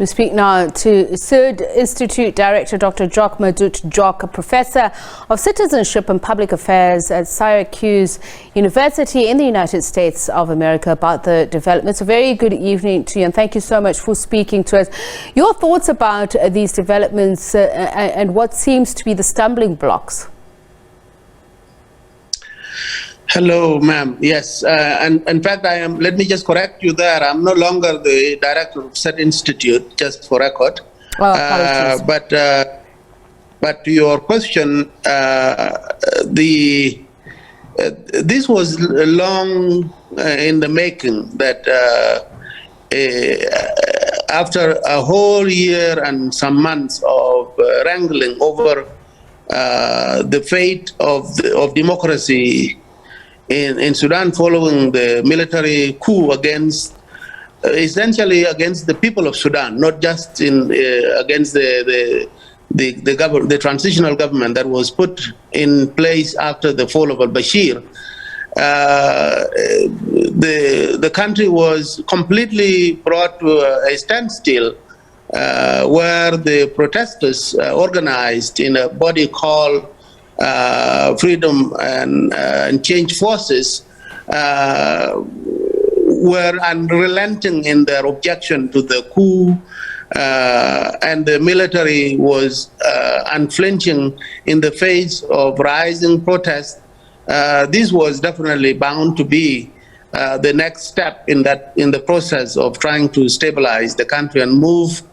We speak now to Suud Institute Director Dr. Jok Madut Jok, a professor of citizenship and public affairs at Syracuse University in the United States of America, about the developments. A very good evening to you, and thank you so much for speaking to us. Your thoughts about these developments and what seems to be the stumbling blocks? Hello, ma'am. Yes, and in fact, let me just correct you there. I'm no longer the director of Suud Institute, just for record. Oh, but to your question, this was long in the making. That after a whole year and some months of wrangling over the fate of democracy in Sudan, following the military coup essentially against the people of Sudan, not just against the transitional government that was put in place after the fall of al-Bashir. The country was completely brought to a standstill, where the protesters organized in a body called Freedom and Change Forces were unrelenting in their objection to the coup, and the military was unflinching in the face of rising protests. This was definitely bound to be the next step in the process of trying to stabilize the country and move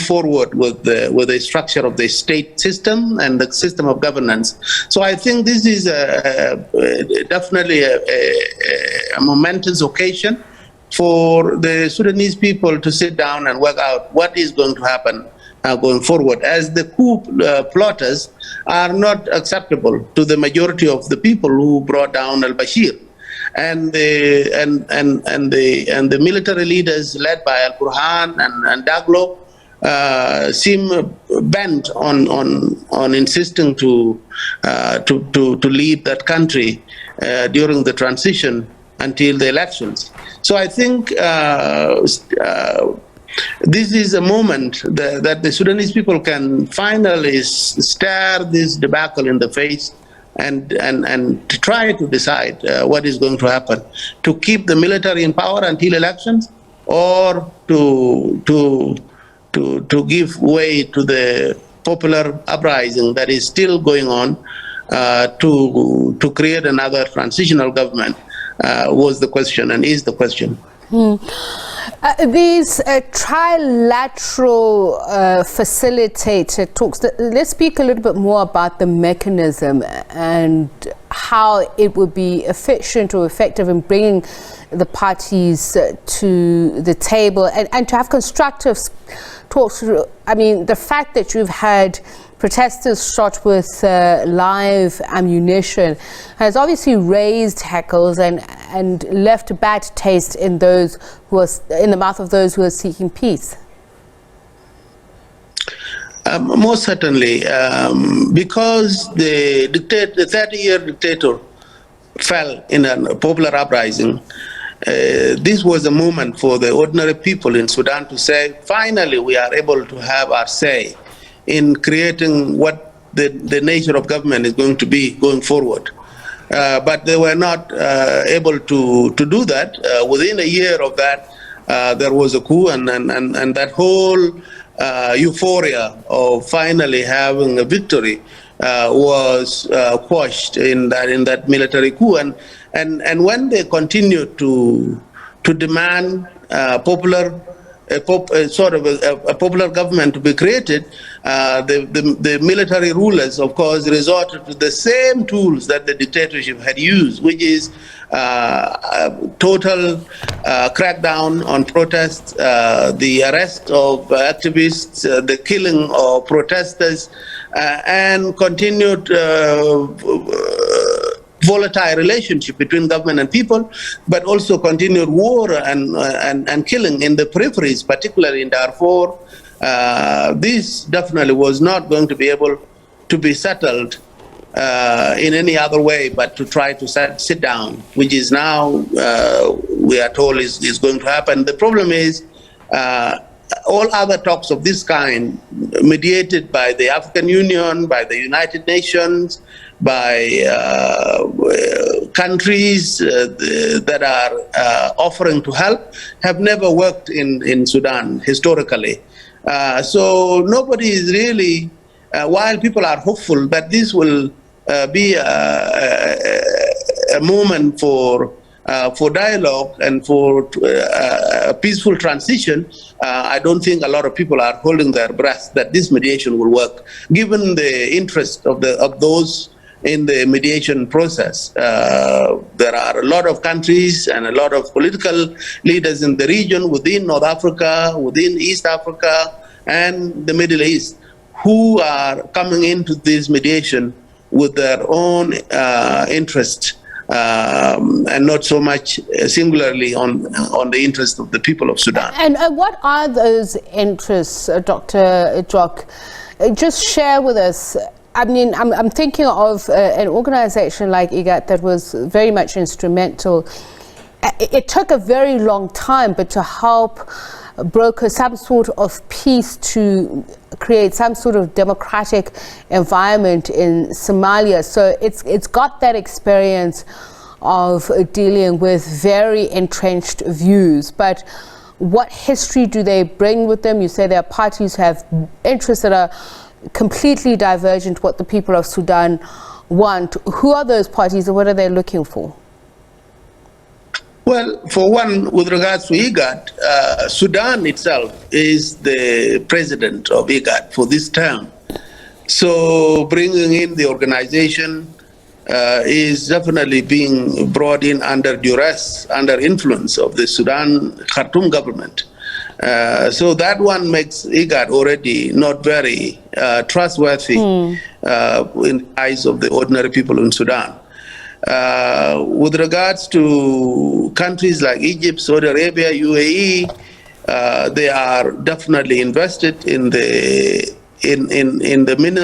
forward with the structure of the state system and the system of governance. So I think this is definitely a momentous occasion for the Sudanese people to sit down and work out what is going to happen going forward, as the coup plotters are not acceptable to the majority of the people who brought down al-Bashir. And the military leaders led by Al-Burhan and Daglo seem bent on insisting to lead that country during the transition until the elections. So I think this is a moment that the Sudanese people can finally stare this debacle in the face and to try to decide what is going to happen: to keep the military in power until elections, or to give way to the popular uprising that is still going on, to create another transitional government, was the question and is the question. These trilateral facilitator talks, let's speak a little bit more about the mechanism and how it would be efficient or effective in bringing the parties to the table and to have constructive talks. I mean, the fact that you've had protesters shot with live ammunition has obviously raised heckles and left a bad taste in the mouth of those who are seeking peace. Most certainly, because the 30-year dictator fell in a popular uprising. This was a moment for the ordinary people in Sudan to say, finally, we are able to have our say in creating what the nature of government is going to be going forward. But they were not able to do that. Within a year of that, there was a coup, and that whole euphoria of finally having a victory was quashed in that military coup. And when they continued to demand a popular government to be created, the military rulers, of course, resorted to the same tools that the dictatorship had used, which is total crackdown on protests, the arrest of activists, the killing of protesters, and continued volatile relationship between government and people, but also continued war and killing in the peripheries, particularly in Darfur. This definitely was not going to be able to be settled in any other way but to try to sit down, which is now we are told is going to happen. The problem is all other talks of this kind, mediated by the African Union, by the United Nations, by countries that are offering to help, have never worked in Sudan historically. So nobody is really, while people are hopeful that this will be a moment for dialogue and for a peaceful transition, I don't think a lot of people are holding their breath that this mediation will work, given the interest of those in the mediation process. There are a lot of countries and a lot of political leaders in the region, within North Africa, within East Africa, and the Middle East, who are coming into this mediation with their own interest, and not so much singularly on the interest of the people of Sudan. And what are those interests, Dr. Jok? Just share with us. I mean, I'm thinking of an organization like IGAD that was very much instrumental. It took a very long time, but to help broker some sort of peace, to create some sort of democratic environment in Somalia. So it's got that experience of dealing with very entrenched views. But what history do they bring with them? You say there are parties who have interests that are completely divergent what the people of Sudan want. Who are those parties and what are they looking for? Well, for one, with regards to IGAD, Sudan itself is the president of IGAD for this term. So bringing in the organization is definitely being brought in under duress, under influence of the Sudan Khartoum government. So that one makes IGAD already not very trustworthy in the eyes of the ordinary people in Sudan. With regards to countries like Egypt, Saudi Arabia, UAE, they are definitely invested in the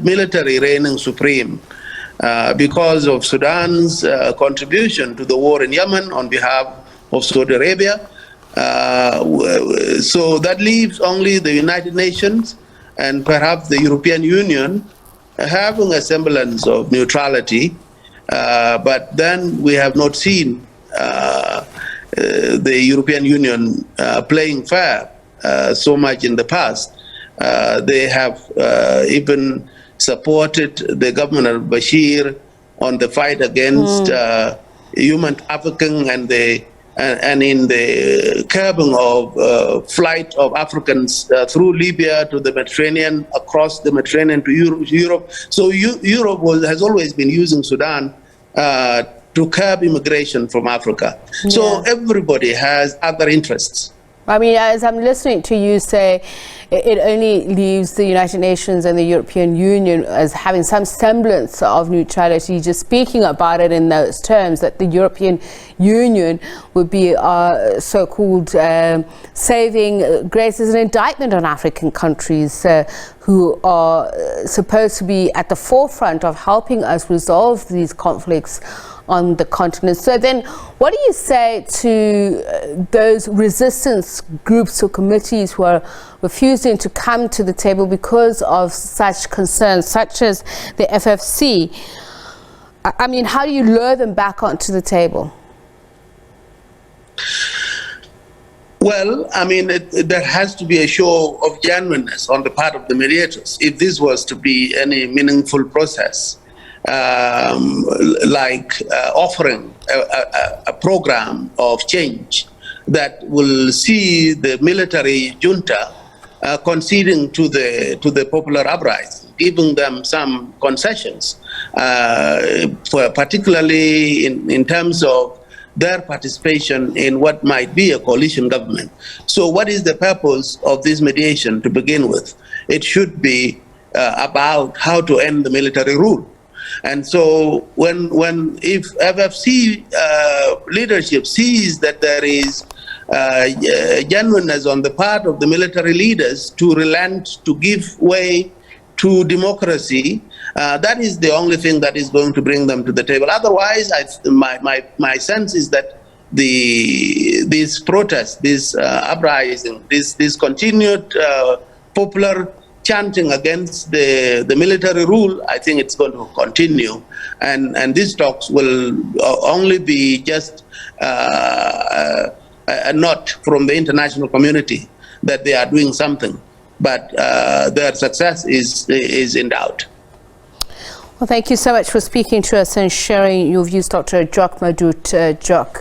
military reigning supreme because of Sudan's contribution to the war in Yemen on behalf of Saudi Arabia. So that leaves only the United Nations and perhaps the European Union having a semblance of neutrality. But then we have not seen the European Union playing fair so much in the past. They have even supported the government of Bashir on the fight against human trafficking and in the curbing of flight of Africans through Libya to the Mediterranean, across the Mediterranean to Europe. So Europe has always been using Sudan to curb immigration from Africa. Yeah. So everybody has other interests. I mean, as I'm listening to you say, it only leaves the United Nations and the European Union as having some semblance of neutrality, just speaking about it in those terms, that the European Union would be so-called saving grace as an indictment on African countries who are supposed to be at the forefront of helping us resolve these conflicts on the continent. So then what do you say to those resistance groups or committees who are refusing to come to the table because of such concerns, such as the FFC? I mean, how do you lure them back onto the table? Well, I mean, there has to be a show of genuineness on the part of the mediators if this was to be any meaningful process. Offering a program of change that will see the military junta conceding to the popular uprising, giving them some concessions, particularly in terms of their participation in what might be a coalition government. So what is the purpose of this mediation to begin with? It should be about how to end the military rule. And so if FFC leadership sees that there is genuineness on the part of the military leaders to relent, to give way to democracy, that is the only thing that is going to bring them to the table. Otherwise, my sense is that these protests, this uprising, this continued popular chanting against the military rule, I think it's going to continue. And these talks will only be just a nod from the international community that they are doing something. But their success is in doubt. Well, thank you so much for speaking to us and sharing your views, Dr. Jok Madut Jok.